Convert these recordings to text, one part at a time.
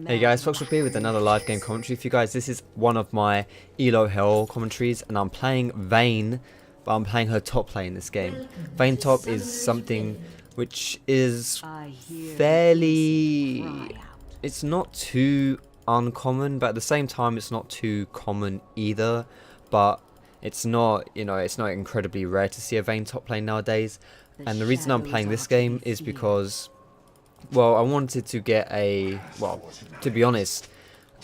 Hey guys, Fox here with another live game commentary for you guys. This is one of my Elo Hell commentaries, and I'm playing Vayne, but I'm playing her top lane in this game. Vayne top is something which is fairly... it's not too uncommon, but at the same time it's not too common either. But it's not, it's not incredibly rare to see a Vayne top lane nowadays. And the reason I'm playing this game is because, well, I wanted to get a, well, to be honest,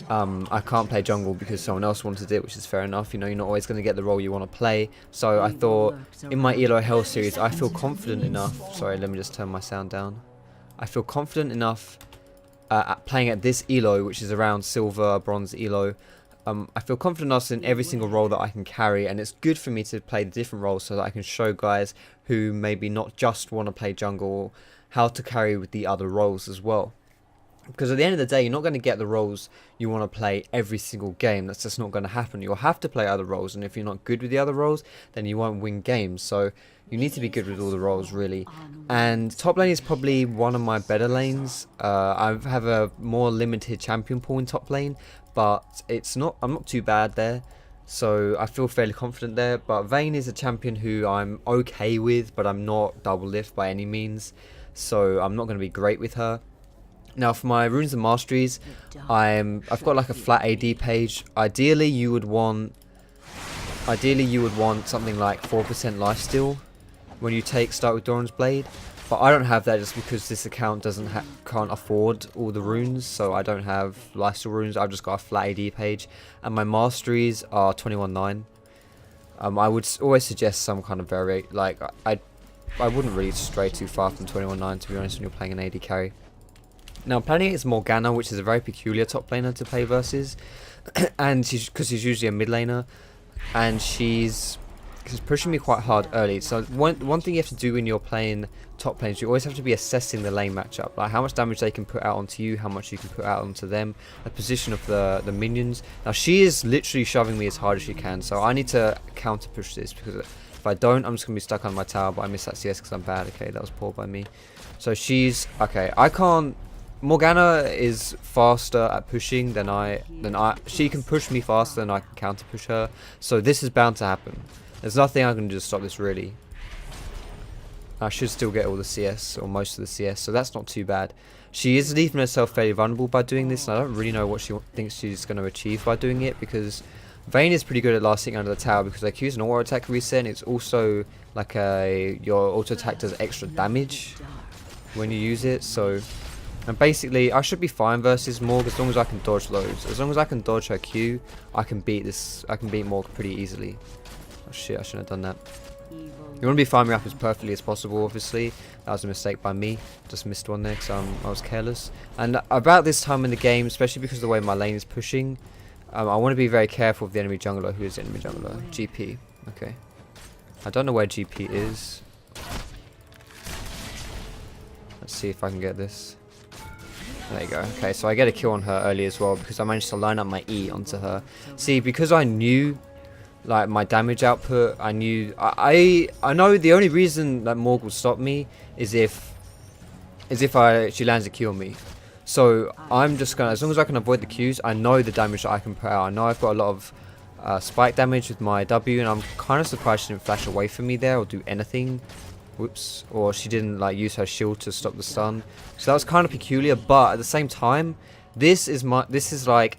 I can't play jungle because someone else wanted it, which is fair enough. You're not always going to get the role you want to play. So I thought, in my Elo Hell series, I feel confident enough. Sorry, let me just turn my sound down. I feel confident enough at playing at this Elo, which is around silver, bronze Elo. I feel confident enough in every single role that I can carry, and it's good for me to play the different roles so that I can show guys who maybe not just want to play jungle how to carry with the other roles as well. Because at the end of the day, you're not going to get the roles you want to play every single game. That's just not going to happen. You'll have to play other roles, and if you're not good with the other roles, then you won't win games. So you need to be good with all the roles, really. And top lane is probably one of my better lanes. I have a more limited champion pool in top lane, but I'm not too bad there. So I feel fairly confident there. But Vayne is a champion who I'm okay with, but I'm not double lift by any means. So I'm not going to be great with her. Now for my runes and masteries, I've got like a flat AD page. Ideally you would want something like 4% lifesteal when you start with Doran's Blade. But I don't have that just because this account can't afford all the runes, so I don't have lifesteal runes. I've just got a flat AD page, and my masteries are 21.9. I would always suggest some kind of variation. Like I wouldn't really stray too far from 21.9 to be honest when you're playing an AD carry. Now I'm playing against Morgana, which is a very peculiar top laner to play versus, and because she's usually a mid laner, and she's pushing me quite hard early. So one thing you have to do when you're playing top lanes, you always have to be assessing the lane matchup, like how much damage they can put out onto you, how much you can put out onto them, the position of the minions. Now she is literally shoving me as hard as she can, so I need to counter push this, because if I don't, I'm just gonna be stuck on my tower. But I missed that CS because I'm bad. Okay, that was poor by me. So she's okay. I can't. Morgana is faster at pushing than she can push me faster than I can counter push her. So this is bound to happen. There's nothing I can do to stop this really. I should still get all the CS, or most of the CS, so that's not too bad. She is leaving herself fairly vulnerable by doing this, and I don't really know what she thinks she's going to achieve by doing it, because Vayne is pretty good at last hitting under the tower, because like use an auto attack reset, and it's also like your auto attack does extra damage when you use it. So, and basically I should be fine versus Morg as long as I can dodge loads. As long as I can dodge her Q, I can beat Morg pretty easily. Oh shit, I shouldn't have done that. You want to be farming up as perfectly as possible, obviously. That was a mistake by me. Just missed one there because I was careless. And about this time in the game, especially because of the way my lane is pushing, I want to be very careful of the enemy jungler. Who is the enemy jungler? GP. Okay. I don't know where GP is. Let's see if I can get this. There you go. Okay, so I get a kill on her early as well because I managed to line up my E onto her. See, because I knew like my damage output, I know the only reason that Morg will stop me is if she lands a Q on me. So I'm just gonna, as long as I can avoid the Qs, I know the damage that I can put out. I know I've got a lot of spike damage with my W, and I'm kind of surprised she didn't flash away from me there or do anything. Whoops. Or she didn't like use her shield to stop the stun. So that was kind of peculiar, but at the same time, this is like,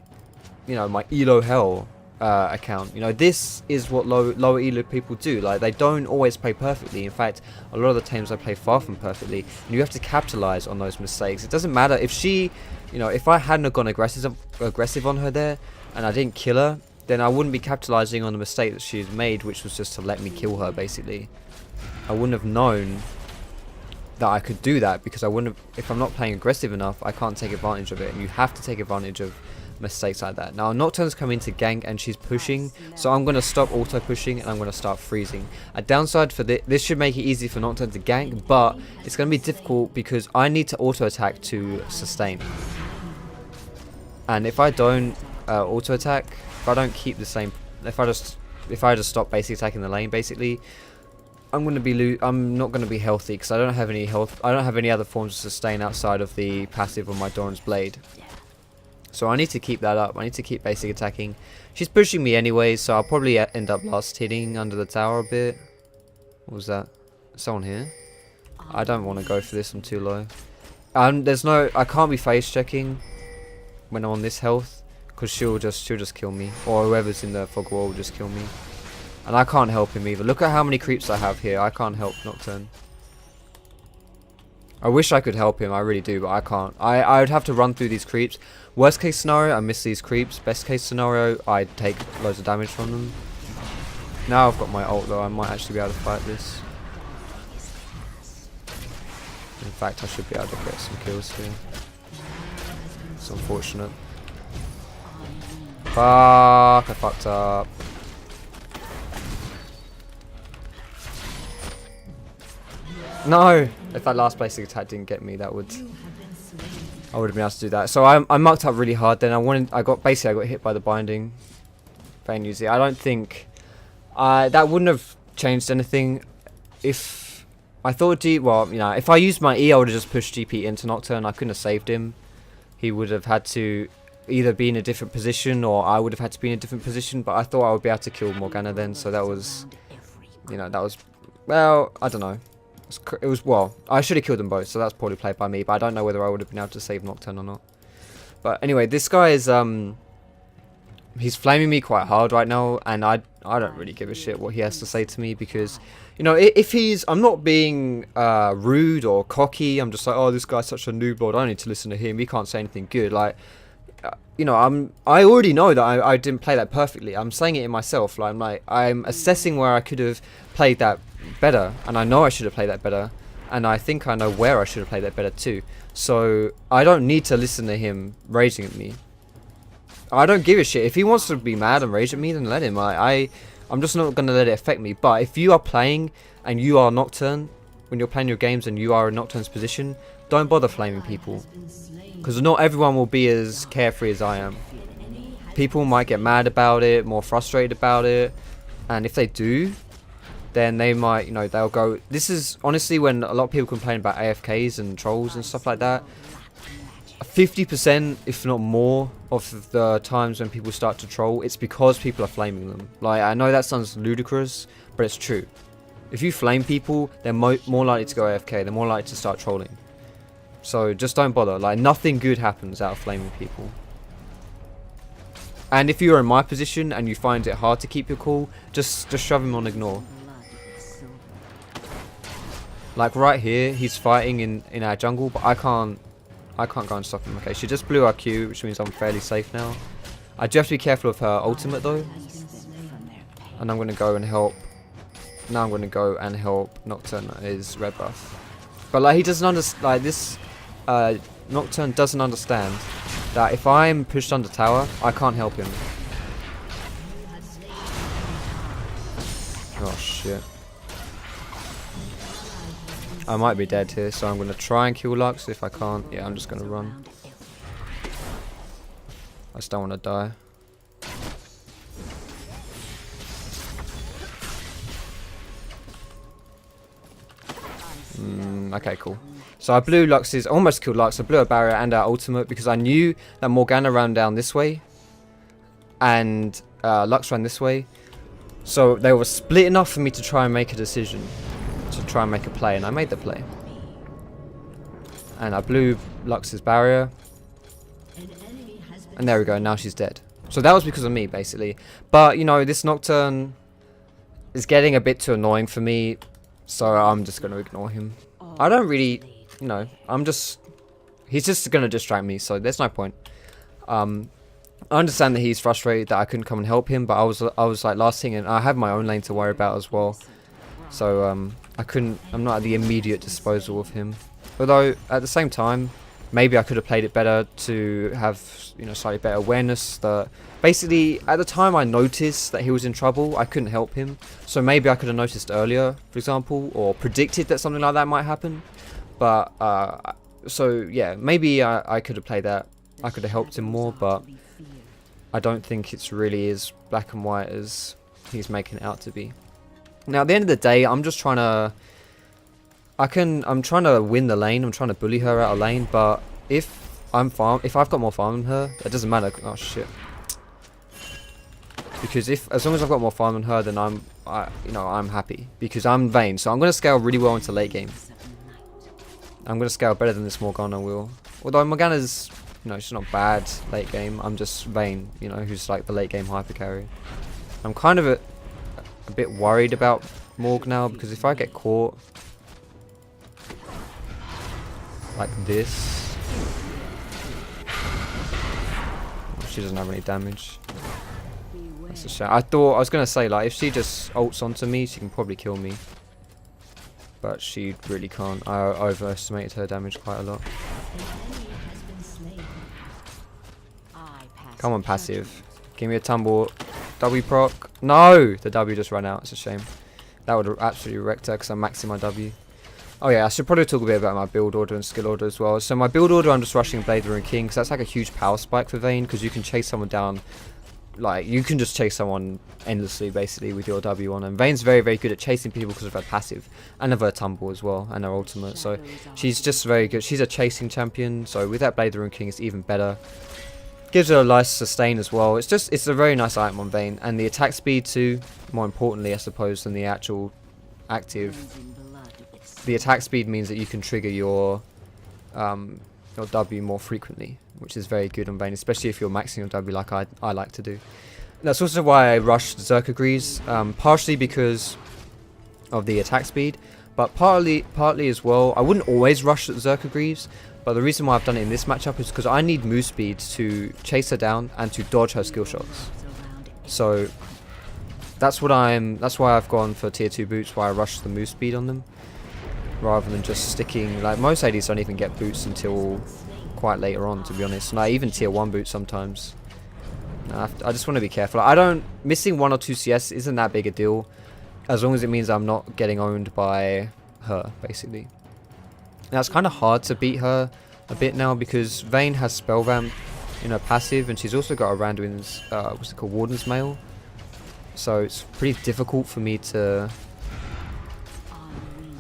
my Elo Hell account. This is what lower Elo people do. Like, they don't always play perfectly. In fact, a lot of the times they play far from perfectly, and you have to capitalize on those mistakes. It doesn't matter if she, if I hadn't gone aggressive on her there and I didn't kill her, then I wouldn't be capitalizing on the mistake that she's made, which was just to let me kill her basically. I wouldn't have known that I could do that, because I wouldn't have, if I'm not playing aggressive enough, I can't take advantage of it, and you have to take advantage of mistakes like that. Now Nocturne's come in to gank and she's pushing, so I'm going to stop auto pushing and I'm going to start freezing. A downside for this should make it easy for Nocturne to gank, but it's going to be difficult because I need to auto attack to sustain. And if I don't auto attack, if I don't keep the same, if I just stop basically attacking the lane, basically I'm not going to be healthy because I don't have any health. I don't have any other forms of sustain outside of the passive on my Doran's Blade. So I need to keep that up. I need to keep basic attacking. She's pushing me anyway, so I'll probably end up last hitting under the tower a bit. What was that? Someone here? I don't want to go for this, I'm too low. There's no, I can't be face checking when I'm on this health, because she'll just kill me, or whoever's in the fog wall will just kill me. And I can't help him either. Look at how many creeps I have here. I can't help Nocturne. I wish I could help him, I really do, but I can't. I would have to run through these creeps. Worst case scenario, I miss these creeps. Best case scenario, I take loads of damage from them. Now I've got my ult though, I might actually be able to fight this. In fact, I should be able to get some kills here. It's unfortunate. Fuck, I fucked up. No! If that last basic attack didn't get me, I would have been able to do that. So I mucked up really hard then. I got hit by the binding. Vayne used it. I don't think that wouldn't have changed anything if I thought if I used my E, I would have just pushed GP into Nocturne. I couldn't have saved him. He would have had to either be in a different position, or I would have had to be in a different position, but I thought I would be able to kill Morgana then, so that was, well, I don't know. I should have killed them both, so that's probably played by me, but I don't know whether I would have been able to save Nocturne or not. But anyway, this guy is, he's flaming me quite hard right now, and I don't really give a shit what he has to say to me, because, if I'm not being rude or cocky, I'm just like, oh, this guy's such a noob lord, I don't need to listen to him, he can't say anything good, like, I already know that I didn't play that perfectly. I'm saying it in myself. I'm assessing where I could have played that better, and I know I should have played that better, and I think I know where I should have played that better too. So I don't need to listen to him raging at me. I don't give a shit. If he wants to be mad and rage at me, then let him. I'm just not gonna let it affect me. But if you are playing and you are Nocturne, when you're playing your games and you are in Nocturne's position, don't bother flaming people. Because not everyone will be as carefree as I am. People might get mad about it, more frustrated about it, and if they do, then they might, they'll go. This is honestly when a lot of people complain about AFKs and trolls and stuff like that. 50%, if not more, of the times when people start to troll, it's because people are flaming them. I know that sounds ludicrous, but it's true. If you flame people, they're more likely to go AFK. They're more likely to start trolling. So just don't bother. Nothing good happens out of flaming people. And if you're in my position and you find it hard to keep your cool, just shove him on ignore. Right here, he's fighting in our jungle, but I can't go and stop him. Okay, she just blew our Q, which means I'm fairly safe now. I do have to be careful of her ultimate though. And I'm gonna go and help. Now I'm gonna go and help Nocturne his red buff. But he doesn't understand. This Nocturne doesn't understand that if I'm pushed under tower, I can't help him. Oh shit. I might be dead here, so I'm going to try and kill Lux. If I can't, yeah, I'm just going to run. I just don't want to die. Okay, cool. So I blew Lux's, almost killed Lux. I blew a barrier and our ultimate because I knew that Morgana ran down this way and Lux ran this way. So they were split enough for me to try and make a decision, to try and make a play, and I made the play. And I blew Lux's barrier. And there we go, now she's dead. So that was because of me, basically. But, this Nocturne is getting a bit too annoying for me, so I'm just going to ignore him. I don't really, he's just going to distract me, so there's no point. I understand that he's frustrated that I couldn't come and help him, but I was like last thing, and I have my own lane to worry about as well. So I'm not at the immediate disposal of him. Although at the same time, maybe I could have played it better to have slightly better awareness. That basically at the time I noticed that he was in trouble, I couldn't help him. So maybe I could have noticed earlier, for example, or predicted that something like that might happen. But so yeah, maybe I could have played that. I could have helped him more, but I don't think it's really as black and white as he's making it out to be. Now at the end of the day, I'm just trying to I'm trying to win the lane, I'm trying to bully her out of lane, but if if I've got more farm than her, it doesn't matter. Oh shit. Because as long as I've got more farm than her, then I'm happy. Because I'm Vayne, so I'm gonna scale really well into late game. I'm gonna scale better than this Morgana will. Although Morgana's, she's not bad late game. I'm just Vayne, who's like the late game hyper carry. I'm kind of a bit worried about Morg now, because if I get caught like this, she doesn't have any damage. That's a shame. I was gonna say, like, if she just ults onto me, she can probably kill me, but she really can't. I overestimated her damage quite a lot. Come on, passive. Give me a tumble. W proc. No! The W just ran out. It's a shame. That would have absolutely wrecked her because I'm maxing my W. Oh yeah, I should probably talk a bit about my build order and skill order as well. So my build order, I'm just rushing Blader and King, because that's like a huge power spike for Vayne, because you can chase someone down. Like, you can just chase someone endlessly, basically, with your W on. And Vayne's very, very good at chasing people because of her passive. And of her tumble as well, and her ultimate. So she's just very good. She's a chasing champion, so with that Blader and King, it's even better. Gives her a nice sustain as well. It's a very nice item on Vayne. And the attack speed too, more importantly, I suppose, than the actual active. The attack speed means that you can trigger your W more frequently, which is very good on Vayne, especially if you're maxing your W like I like to do. That's also why I rushed Zerkagreaves, partially because of the attack speed, but partly as well. I wouldn't always rush Zerkagreaves, but the reason why I've done it in this matchup is because I need move speed to chase her down and to dodge her skill shots. So that's why I've gone for tier 2 boots, why I rushed the move speed on them, rather than just sticking. Like, most ADs don't even get boots until quite later on, to be honest. Like, even tier 1 boots sometimes. I just want to be careful. Missing 1 or 2 CS isn't that big a deal, as long as it means I'm not getting owned by her, basically. Now, it's kind of hard to beat her a bit now, because Vayne has Spell Vamp in her passive, and she's also got a Randuin's, what's it called, Warden's Mail. So it's pretty difficult for me to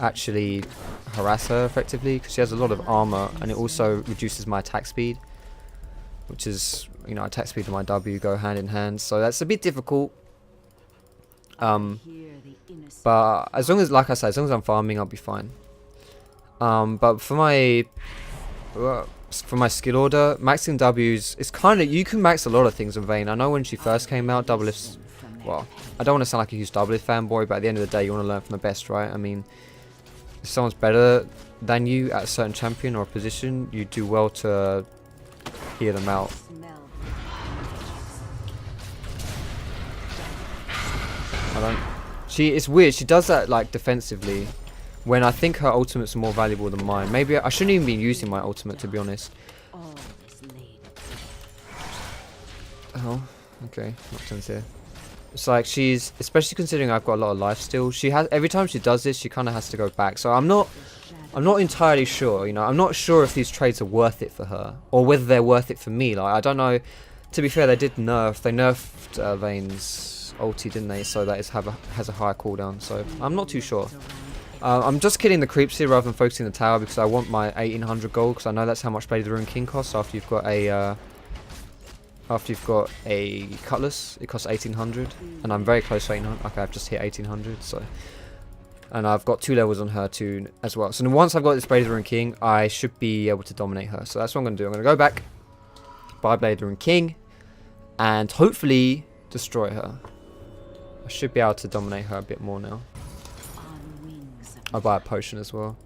actually harass her effectively, because she has a lot of armor, and it also reduces my attack speed, which is, attack speed and my W go hand in hand, so that's a bit difficult. But as long as, like I said, as long as I'm farming, I'll be fine. But for my skill order, maxing W's, it's kind of, you can max a lot of things on Vayne. I know when she first came out, double ifs, well, I don't want to sound like a huge double if fanboy, but at the end of the day, you want to learn from the best, right? I mean, if someone's better than you at a certain champion or a position, you do well to hear them out. It's weird, she does that like defensively, when I think her ultimates are more valuable than mine. Maybe I shouldn't even be using my ultimate, to be honest. Oh, okay, not sincere. It's like she's, especially considering I've got a lot of life still, she has, every time she does this, she kind of has to go back. So I'm not entirely sure, I'm not sure if these trades are worth it for her, or whether they're worth it for me. Like, I don't know. To be fair, they nerfed Vayne's ulti, didn't they? So that has a higher cooldown. So I'm not too sure. I'm just killing the creeps here rather than focusing the tower, because I want my 1800 gold, because I know that's how much Blade of the Rune King costs after you've got a cutlass. It costs 1800, and I'm very close to 1800. Okay, I've just hit 1800, so, and I've got 2 levels on her too as well. So once I've got this Blade of the Rune King, I should be able to dominate her. So that's what I'm going to do. I'm going to go back, buy Blade of the Rune King, and hopefully destroy her. I should be able to dominate her a bit more now. I'll buy a potion as well.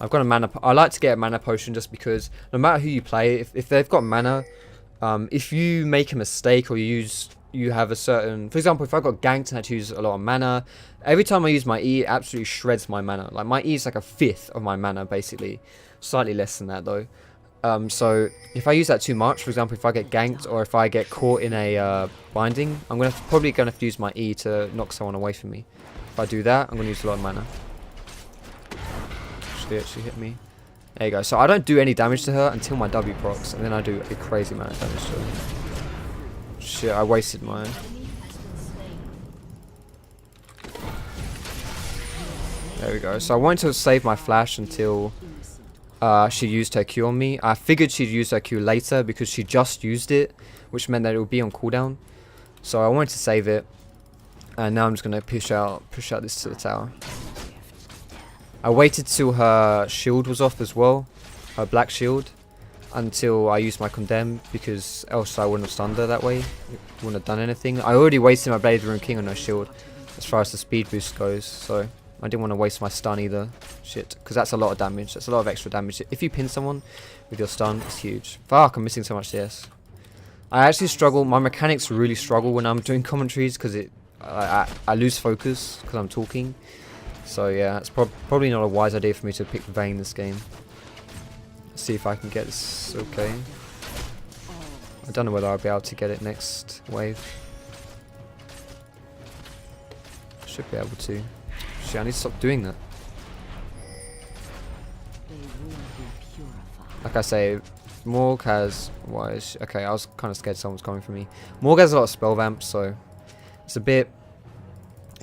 I've got a mana. I like to get a mana potion just because no matter who you play, if they've got mana, if you make a mistake or you have a certain, for example, if I got ganked and had to use a lot of mana, every time I use my E, it absolutely shreds my mana. Like, my E is like a 1/5 of my mana, basically. Slightly less than that though. So if I use that too much, for example, if I get ganked or if I get caught in a binding, I'm probably gonna have to use my E to knock someone away from me. If I do that, I'm gonna use a lot of mana. Actually hit me. There you go. So I don't do any damage to her until my W procs, and then I do a crazy amount of damage to her. Shit, I wasted my... There we go. So I wanted to save my flash until she used her Q on me. I figured she'd use her Q later because she just used it, which meant that it would be on cooldown. So I wanted to save it, and now I'm just gonna push out this to the tower. I waited till her shield was off as well, her black shield, until I used my condemn, because else I wouldn't have stunned her that way. It wouldn't have done anything. I already wasted my Blade of the Rune King on her shield as far as the speed boost goes, so I didn't want to waste my stun either. Shit, because that's a lot of damage. That's a lot of extra damage. If you pin someone with your stun, it's huge. Fuck, I'm missing so much CS. I actually struggle. My mechanics really struggle when I'm doing commentaries because I lose focus because I'm talking. So yeah, it's probably not a wise idea for me to pick Vayne this game. Let's see if I can get this okay. I don't know whether I'll be able to get it next wave. Should be able to. Shit, I need to stop doing that. Like I say, Morg has... Why is she, okay, I was kind of scared someone was coming for me. Morg has a lot of spell vamps, so it's a bit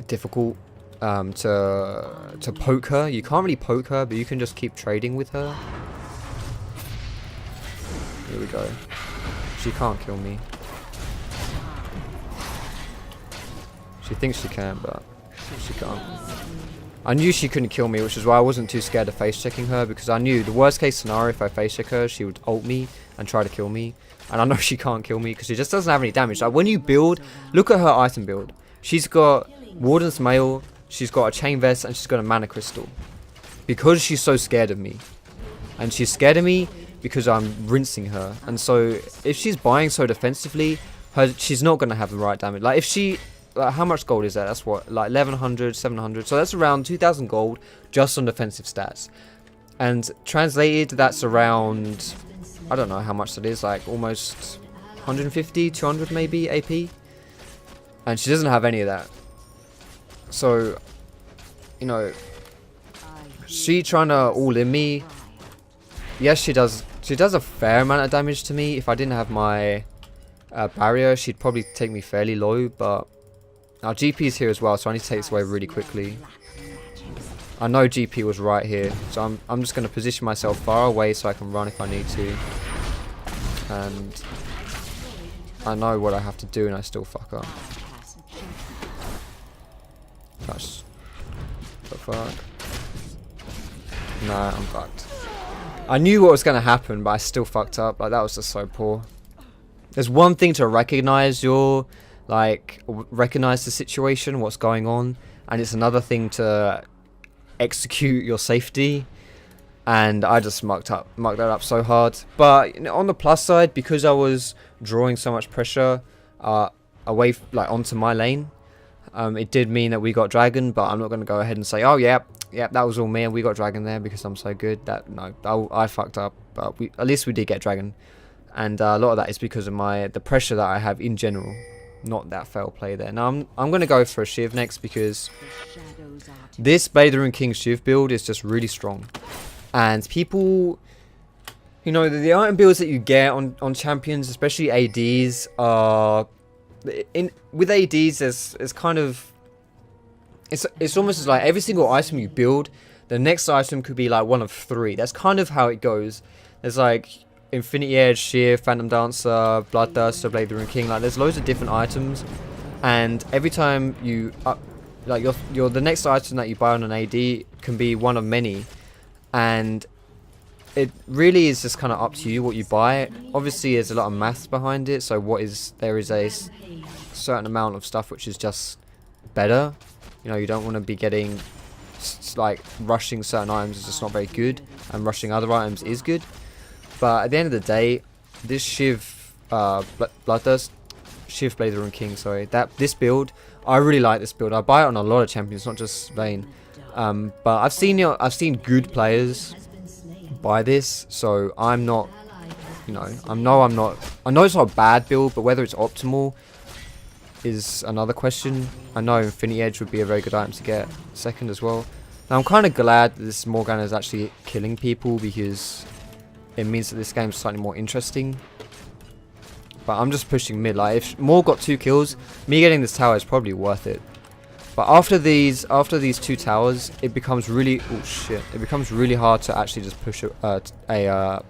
difficult to poke her. You can't really poke her, but you can just keep trading with her. Here we go. She can't kill me. She thinks she can, but she can't. I knew she couldn't kill me, which is why I wasn't too scared of face checking her, because I knew the worst case scenario, if I face check her, she would ult me and try to kill me. And I know she can't kill me because she just doesn't have any damage. Like when you build, look at her item build. She's got Warden's Mail, she's got a Chain Vest, and she's got a Mana Crystal. Because she's so scared of me. And she's scared of me because I'm rinsing her. And so if she's buying so defensively, she's not going to have the right damage. Like if she... Like how much gold is that? That's what, like 1100, 700. So that's around 2000 gold just on defensive stats. And translated, that's around, I don't know how much that is, like almost 150, 200 maybe AP. And she doesn't have any of that. So, you know, she trying to all in me. Yes, she does a fair amount of damage to me. If I didn't have my barrier, she'd probably take me fairly low, but our GP is here as well, so I need to take this away really quickly. I know GP was right here, so I'm just going to position myself far away so I can run if I need to. And I know what I have to do and I still fuck up. That's the fuck. Nah, I'm fucked. I knew what was going to happen, but I still fucked up. Like that was just so poor. There's one thing to recognize recognize the situation, what's going on, and it's another thing to execute your safety. And I just mucked that up so hard. But you know, on the plus side, because I was drawing so much pressure away onto my lane, it did mean that we got dragon. But I'm not going to go ahead and say, oh yeah, that was all me and we got dragon there because I'm so good. I fucked up, but at least we did get dragon. And a lot of that is because of the pressure that I have in general. Not that fail play there. Now I'm going to go for a Shiv next because this Blade of the Rune King Shiv build is just really strong. And people, you know, the item builds that you get on champions, especially ADs, are with ADs. There's kind of it's almost like every single item you build, the next item could be like one of three. That's kind of how it goes. There's like Infinity Edge, Shear, Phantom Dancer, Bloodthirster, Blade of the Rune King. Like there's loads of different items, and every time you the next item that you buy on an AD can be one of many, and it really is just kind of up to you what you buy. Obviously, there's a lot of maths behind it. So there is a certain amount of stuff which is just better. You know, you don't want to be getting like rushing certain items is just not very good, and rushing other items is good. But at the end of the day, this Shiv, Bloodthirst, Shiv Blade of the Rune King, sorry, this build, I really like this build. I buy it on a lot of champions, not just Vayne. But I've seen good players buy this, so I'm not, you know, I know it's not a bad build, but whether it's optimal is another question. I know Infinity Edge would be a very good item to get second as well. Now I'm kind of glad that this Morgana is actually killing people because it means that this game's slightly more interesting. But I'm just pushing mid. Like if Morg got 2 kills, me getting this tower is probably worth it. But after these 2 towers, it becomes really it becomes really hard to actually just push a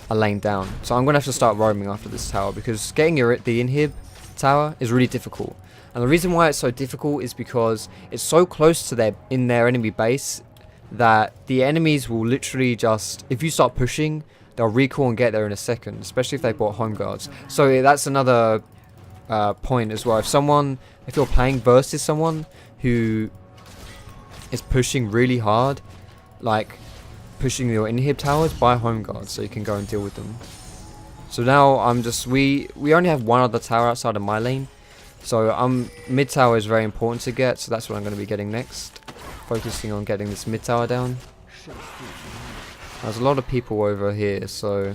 lane down. So I'm gonna have to start roaming after this tower, because getting the inhib tower is really difficult. And the reason why it's so difficult is because it's so close to their enemy base that the enemies will literally just, if you start pushing, they'll recall and get there in a second, especially if they bought home guards. So that's another point as well. If you're playing versus someone who is pushing really hard, like pushing your inhib towers, buy home guards so you can go and deal with them. So now we only have one other tower outside of my lane, so mid tower is very important to get, so that's what I'm going to be getting next, focusing on getting this mid tower down. There's a lot of people over here, so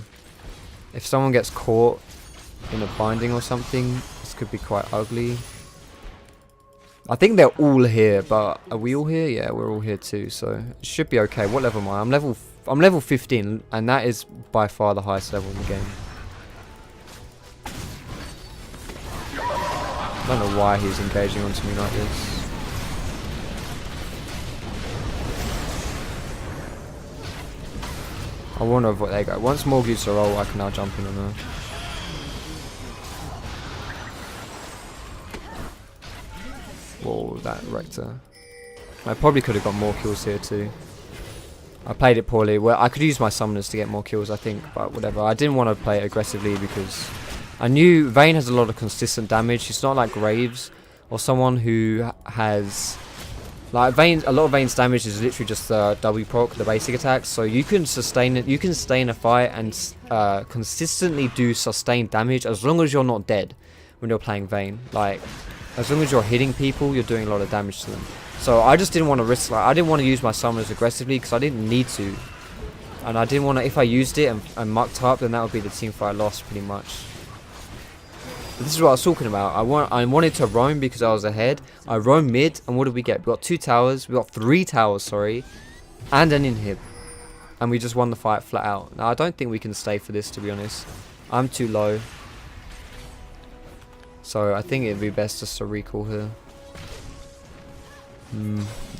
if someone gets caught in a binding or something, this could be quite ugly. I think they're all here, but are we all here? Yeah, we're all here too, so it should be okay. What level am I? I'm level 15, and that is by far the highest level in the game. I don't know why he's engaging onto me like this. I want to avoid. There you go. Once Morg uses a roll, I can now jump in on her. Whoa, that wrecked her. I probably could have got more kills here too. I played it poorly. Well, I could use my summoners to get more kills, I think, but whatever. I didn't want to play it aggressively because I knew Vayne has a lot of consistent damage. She's not like Graves or someone who has like Vayne. A lot of Vayne's damage is literally just the W proc, the basic attacks. So you can sustain it. You can stay in a fight and consistently do sustained damage as long as you're not dead when you're playing Vayne. Like, as long as you're hitting people, you're doing a lot of damage to them. So I just didn't want to risk, like, I didn't want to use my summoners aggressively because I didn't need to. And I didn't want to, if I used it and mucked up, then that would be the team fight loss pretty much. But this is what I was talking about. I wanted to roam because I was ahead. I roamed mid, and what did we get? We got 2 towers, we got 3 towers, sorry, and an inhib. And we just won the fight flat out. Now I don't think we can stay for this, to be honest. I'm too low. So I think it'd be best just to recall here.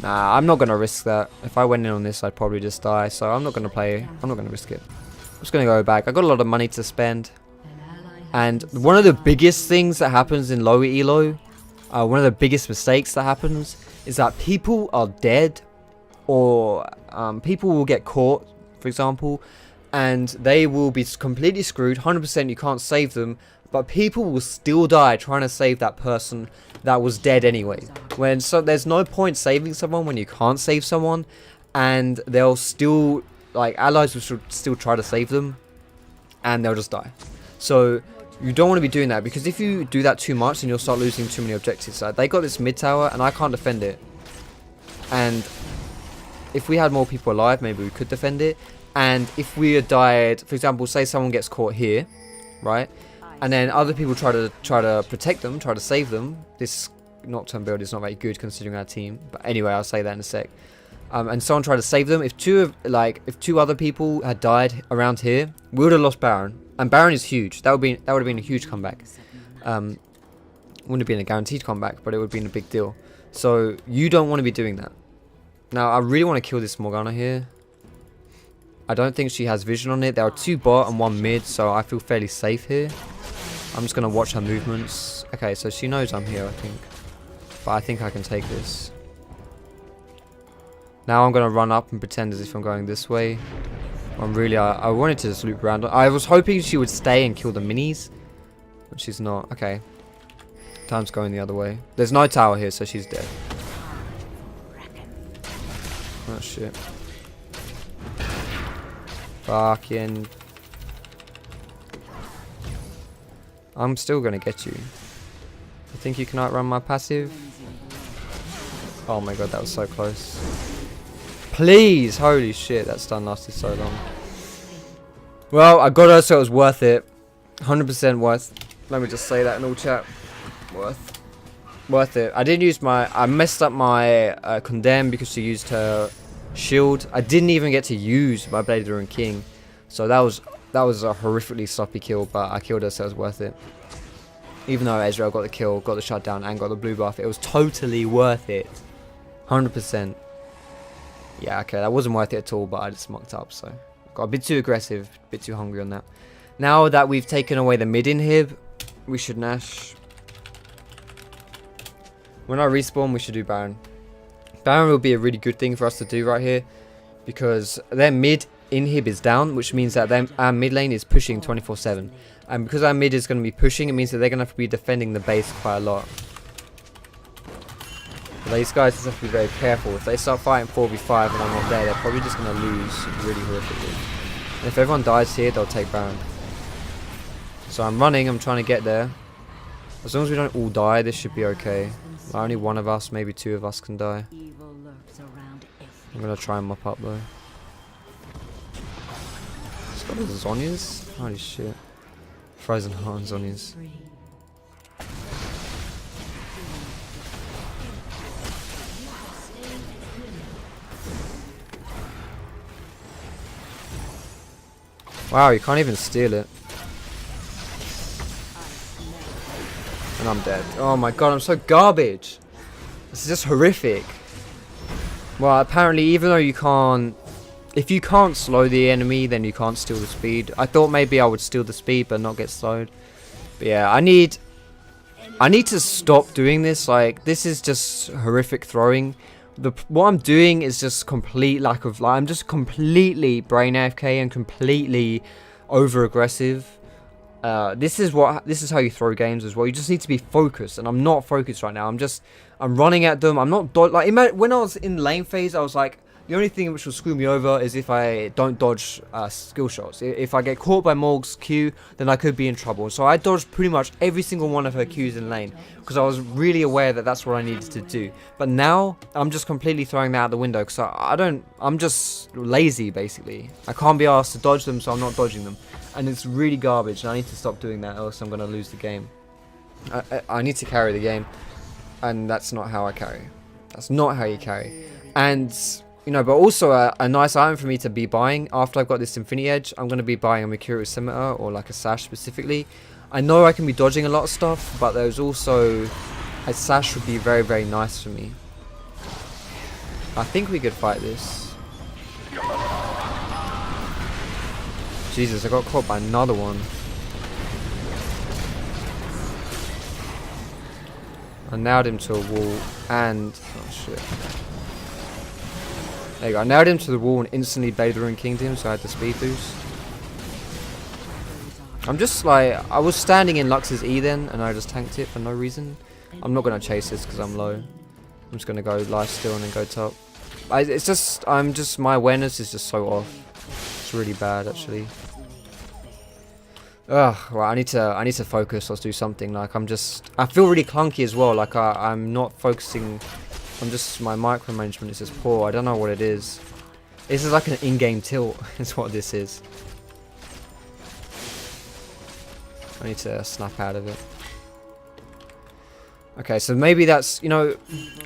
Nah, I'm not going to risk that. If I went in on this, I'd probably just die. So I'm not going to play. I'm not going to risk it. I'm just going to go back. I got a lot of money to spend. And one of the biggest things that happens in lower elo, one of the biggest mistakes that happens, is that people are dead. Or people will get caught, for example, and they will be completely screwed. 100% you can't save them. But people will still die trying to save that person that was dead anyway. There's no point saving someone when you can't save someone, and they'll still, like, allies will still try to save them, and they'll just die. So you don't want to be doing that, because if you do that too much, then you'll start losing too many objectives. Like, they got this mid tower, and I can't defend it. And if we had more people alive, maybe we could defend it. And if we had died, for example, say someone gets caught here, right? And then other people try to protect them, try to save them. This Nocturne build is not very good considering our team. But anyway, I'll say that in a sec. And someone tried to save them. If two other people had died around here, we would have lost Baron. And Baron is huge. That would have been a huge comeback. Wouldn't have been a guaranteed comeback, but it would have been a big deal. So you don't want to be doing that. Now I really want to kill this Morgana here. I don't think she has vision on it. There are 2 bot and 1 mid, so I feel fairly safe here. I'm just going to watch her movements. Okay, so she knows I'm here, I think. But I think I can take this. Now I'm going to run up and pretend as if I'm going this way. I wanted to just loop around. I was hoping she would stay and kill the minis. But she's not. Okay. Time's going the other way. There's no tower here, so she's dead. Oh, shit. Fucking... I'm still gonna get you. You think you can outrun my passive? Oh my god, that was so close. Please! Holy shit, that stun lasted so long. Well, I got her, so it was worth it. 100% worth. Let me just say that in all chat. Worth it. I didn't use my... I messed up my condemn because she used her shield. I didn't even get to use my Blade and King. So that was a horrifically sloppy kill, but I killed her, so it was worth it. Even though Ezreal got the kill, got the shutdown, and got the blue buff, it was totally worth it. 100%. Yeah, okay, that wasn't worth it at all, but I just mucked up, so. Got a bit too aggressive, a bit too hungry on that. Now that we've taken away the mid inhib, we should Nash. When I respawn, we should do Baron. Baron will be a really good thing for us to do right here, because their mid inhib is down, which means that our mid lane is pushing 24/7. And because our mid is going to be pushing, it means that they're going to have to be defending the base quite a lot. But these guys just have to be very careful. If they start fighting 4v5 and I'm not there, they're probably just going to lose really horrifically. And if everyone dies here, they'll take Baron. So I'm running, I'm trying to get there. As long as we don't all die, this should be okay. Only one of us, maybe two of us can die. I'm going to try and mop up though. It's got those Zonyas? Holy shit. Frozen heart and Zonyas. Wow, you can't even steal it. And I'm dead. Oh my god, I'm so garbage. This is just horrific. Well, apparently even though you can't... If you can't slow the enemy, then you can't steal the speed. I thought maybe I would steal the speed but not get slowed. But yeah, I need to stop doing this. Like, this is just horrific throwing. What I'm doing is just complete lack of... I'm just completely brain AFK and completely over aggressive. This is how you throw games as well. You just need to be focused, and I'm not focused right now. I'm running at them. I'm not like when I was in lane phase, I was like, the only thing which will screw me over is if I don't dodge skill shots. If I get caught by Morg's Q, then I could be in trouble. So I dodged pretty much every single one of her Qs in lane because I was really aware that that's what I needed to do. But now I'm just completely throwing that out the window because I'm just lazy basically. I can't be asked to dodge them, so I'm not dodging them. And it's really garbage, and I need to stop doing that, else I'm going to lose the game. I need to carry the game, and that's not how I carry. That's not how you carry. And, you know, but also a nice item for me to be buying, after I've got this Infinity Edge, I'm going to be buying a Mercurial Scimitar, or like a Sash specifically. I know I can be dodging a lot of stuff, but there's also... A Sash would be very, very nice for me. I think we could fight this. Jesus, I got caught by another one. I nailed him to a wall and... Oh shit. There you go. I nailed him to the wall and instantly Blade Ruin Kinged him, so I had the speed boost. I'm just like... I was standing in Lux's E then, and I just tanked it for no reason. I'm not going to chase this because I'm low. I'm just going to go lifesteal and then go top. It's just... My awareness is just so off. It's really bad actually. Ugh, well, I need to focus or do something. Like, I feel really clunky as well. Like, I'm not focusing. My micromanagement is just poor. I don't know what it is. This is like an in-game tilt, is what this is. I need to snap out of it. Okay, so maybe that's, you know,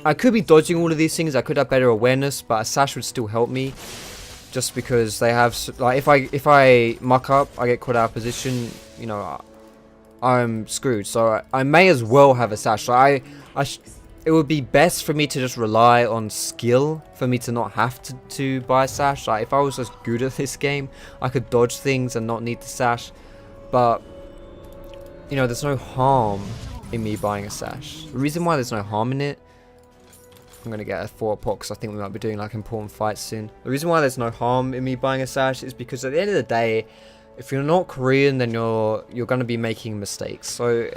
I could be dodging all of these things. I could have better awareness, but a Sash would still help me. Just because they have, like, if I muck up, I get caught out of position, you know, I'm screwed. So I may as well have a Sash. So it would be best for me to just rely on skill for me to not have to buy a Sash. Like, if I was just good at this game, I could dodge things and not need the Sash. But, you know, there's no harm in me buying a Sash. The reason why there's no harm in it, I'm going to get a 4 pot because I think we might be doing like important fights soon. The reason why there's no harm in me buying a Sash is because at the end of the day, if you're not Korean, then you're going to be making mistakes. So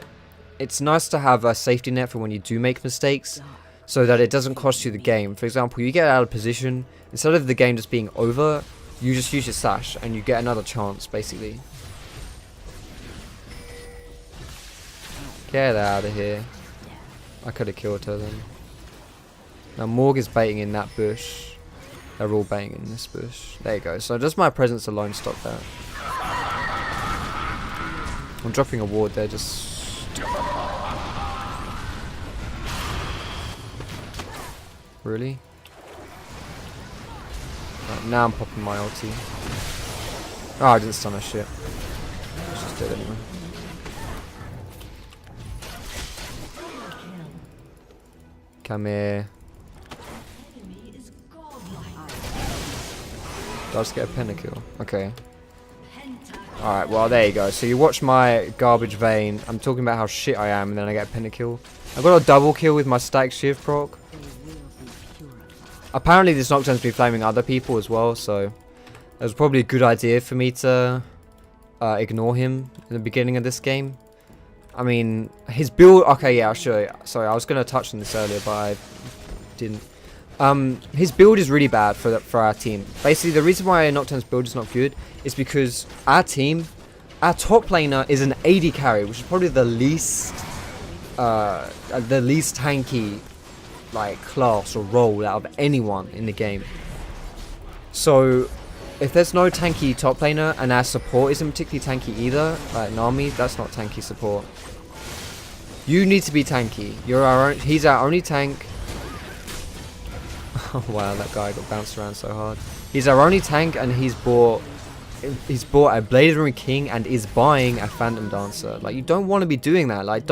it's nice to have a safety net for when you do make mistakes so that it doesn't cost you the game. For example, you get out of position, instead of the game just being over, you just use your Sash and you get another chance basically. Get out of here. I could have killed her then. Now Morg is baiting in that bush. They're all baiting in this bush. There you go. So just my presence alone stopped that. I'm dropping a ward there just... Really? Right, now I'm popping my ulti. Oh, I didn't stun her shit. She's dead anyway. Come here. Does get a pentakill. Okay. Alright, well there you go. So you watch my garbage Vayne. I'm talking about how shit I am and then I get a pentakill. I got a double kill with my stack shiv proc. Apparently this Nocturne's been flaming other people as well, so it was probably a good idea for me to ignore him in the beginning of this game. I mean, his build... Okay, yeah, I'll show you. Sorry, I was going to touch on this earlier, but I didn't. His build is really bad for our team. Basically, the reason why Nocturne's build is not good is because our team, our top laner is an AD carry, which is probably the least tanky like class or role out of anyone in the game. So if there's no tanky top laner and our support isn't particularly tanky either, like Nami, that's not tanky support. You need to be tanky. He's our only tank. Oh wow, that guy got bounced around so hard. He's our only tank and he's bought a Blazing King and is buying a Phantom Dancer. Like, you don't want to be doing that. Like,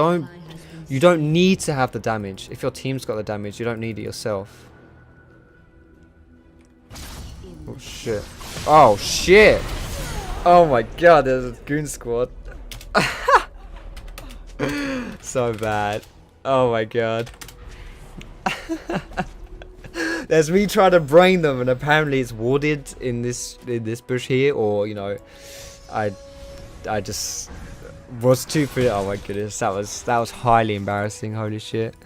you don't need to have the damage. If your team's got the damage, you don't need it yourself. Oh shit. Oh shit. Oh my god, there's a goon squad. So bad. Oh my god. There's me trying to brain them and apparently it's warded in this bush here, or you know, I just was too pretty. Oh my goodness, that was highly embarrassing. Holy shit.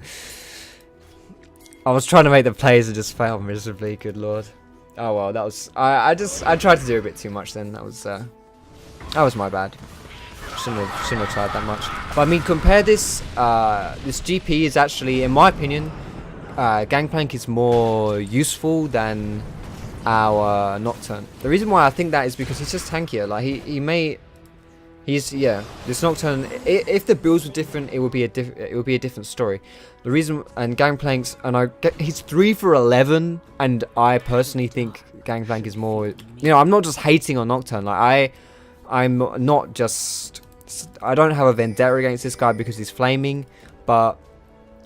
I was trying to make the players and just fail miserably. Good lord. Oh well, that was I tried to do a bit too much then. That was my bad. Shouldn't have tried that much. But I mean, compare this. This GP is actually, in my opinion, Gangplank is more useful than our Nocturne. The reason why I think that is because he's just tankier. Like this Nocturne. If the builds were different, it would be a different story. The reason, and Gangplank's, he's 3 for 11, and I personally think Gangplank is more. You know, I'm not just hating on Nocturne. Like I'm not just. I don't have a vendetta against this guy because he's flaming, but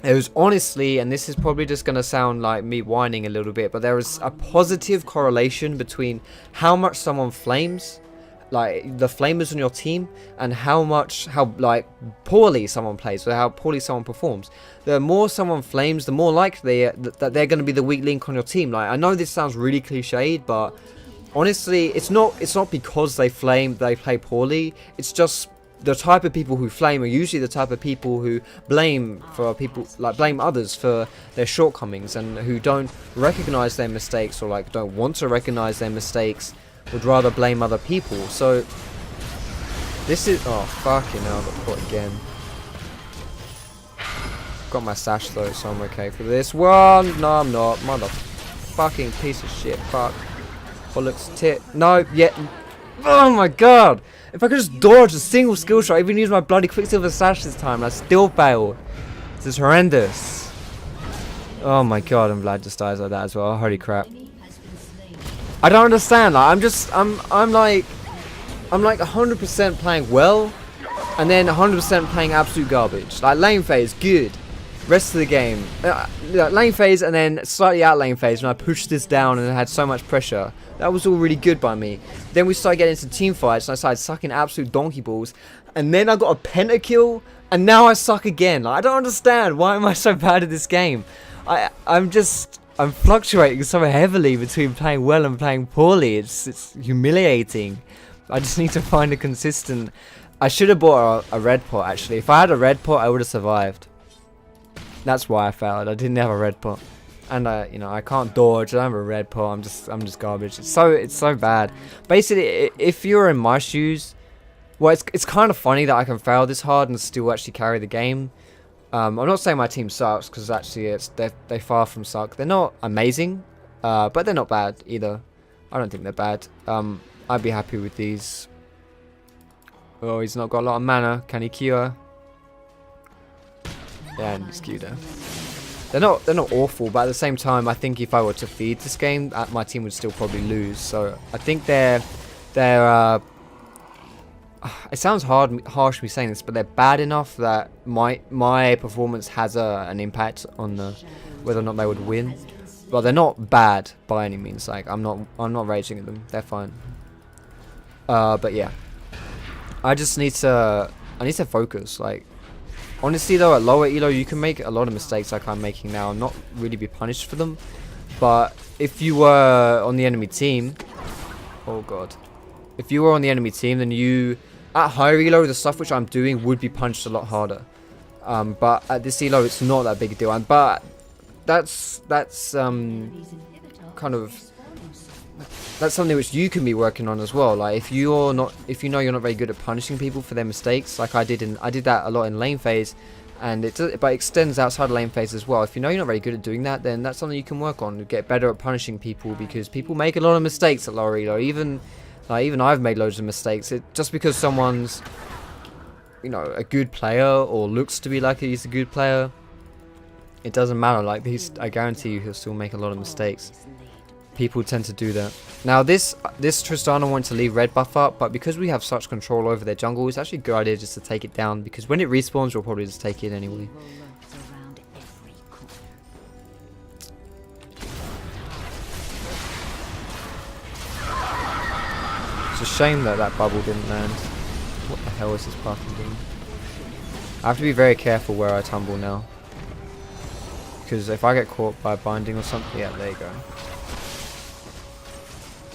it was honestly, and this is probably just going to sound like me whining a little bit, but there is a positive correlation between how much someone flames, like the flamers on your team, and how like poorly someone plays, or how poorly someone performs. The more someone flames, the more likely that they're going to be the weak link on your team. Like, I know this sounds really cliched, but honestly, it's not because they play poorly. It's just the type of people who flame are usually the type of people who blame others for their shortcomings, and who don't recognize their mistakes, or like don't want to recognize their mistakes, would rather blame other people. So this is, oh fucking hell, I got caught again. Got my sash though, so I'm okay for this one. No, I'm not. Motherfucking piece of shit. Fuck. Bollocks tit. No, yet. Oh my god. If I could just dodge a single skill shot, I even use my bloody Quicksilver Sash this time, I still failed. This is horrendous. Oh my god, and Vlad just dies like that as well. Holy crap. I don't understand. Like, I'm like 100% playing well, and then 100% playing absolute garbage. Like, lane phase, good. Rest of the game, lane phase, and then slightly out lane phase when I pushed this down and it had so much pressure. That was all really good by me. Then we started getting into team fights and I started sucking absolute donkey balls. And then I got a pentakill and now I suck again. Like, I don't understand. Why am I so bad at this game? I'm fluctuating so heavily between playing well and playing poorly. It's humiliating. I just need to find a consistent... I should have bought a red pot actually. If I had a red pot, I would have survived. That's why I failed. I didn't have a red pot, and you know, I can't dodge. I don't have a red pot. I'm just garbage. It's so bad. Basically, if you're in my shoes, well, it's kind of funny that I can fail this hard and still actually carry the game. I'm not saying my team sucks, because actually they far from suck. They're not amazing, but they're not bad either. I don't think they're bad. I'd be happy with these. Oh, he's not got a lot of mana. Can he cure? Yeah, and he's queued there. They're not awful, but at the same time, I think if I were to feed this game, my team would still probably lose. So I think they're it sounds harsh me saying this, but they're bad enough that my performance has an impact on whether or not they would win. But they're not bad by any means. Like I'm not raging at them. They're fine. But yeah, I need to focus. Like honestly though, at lower elo you can make a lot of mistakes like I'm making now and not really be punished for them. But if you were on the enemy team, oh god, if you were on the enemy team, then you at higher elo the stuff which I'm doing would be punished a lot harder. But at this elo it's not that big a deal. But that's kind of that's something which you can be working on as well. Like if you know you're not very good at punishing people for their mistakes, like I did that a lot in lane phase, and but it extends outside of lane phase as well. If you know you're not very good at doing that, then that's something you can work on. Get better at punishing people, because people make a lot of mistakes at lower elo. Even I've made loads of mistakes. Just because someone's a good player or looks to be like he's a good player, it doesn't matter. Like I guarantee you he'll still make a lot of mistakes. People tend to do that. Now this Tristana wanted to leave red buff up, but because we have such control over their jungle, it's actually a good idea just to take it down, because when it respawns we'll probably just take it anyway. It's a shame that bubble didn't land. What the hell is this fucking doing? I have to be very careful where I tumble now, because if I get caught by binding or something, yeah, there you go.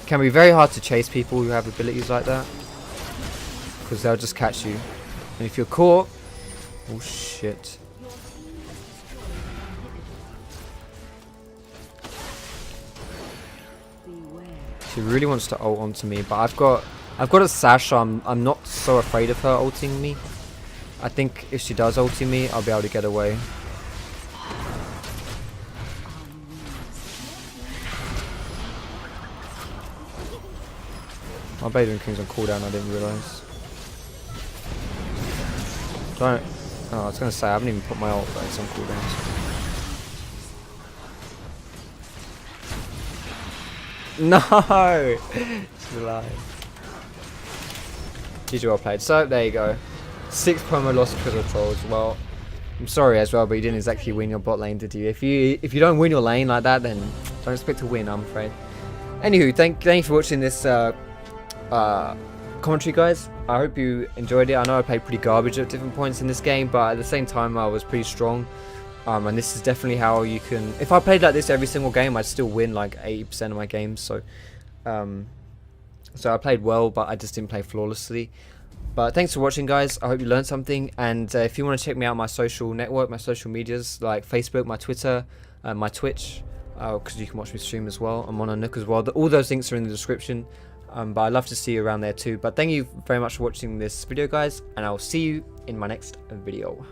It can be very hard to chase people who have abilities like that, because they'll just catch you. And if you're caught, oh shit. She really wants to ult onto me, but I've got a sash, so I'm not so afraid of her ulting me. I think if she does ulti me, I'll be able to get away. My Blade King's on cooldown, I didn't realise. Don't. Oh, I was going to say, I haven't even put my ult, but it's on cooldown. No! She's alive. GG, well played. So, there you go. 6 promo loss because of trolls. Well, I'm sorry as well, but you didn't exactly win your bot lane, did you? If you don't win your lane like that, then don't expect to win, I'm afraid. Anywho, thank you for watching this commentary, guys. I hope you enjoyed it. I know I played pretty garbage at different points in this game, but at the same time I was pretty strong. And this is definitely how you can... If I played like this every single game, I'd still win like 80% of my games. So I played well, but I just didn't play flawlessly. But thanks for watching, guys. I hope you learned something. And if you want to check me out, my social network, my social medias, like Facebook, my Twitter, my Twitch, because you can watch me stream as well. I'm on a Nook as well. All those links are in the description. But I'd love to see you around there too. But thank you very much for watching this video, guys, and I'll see you in my next video.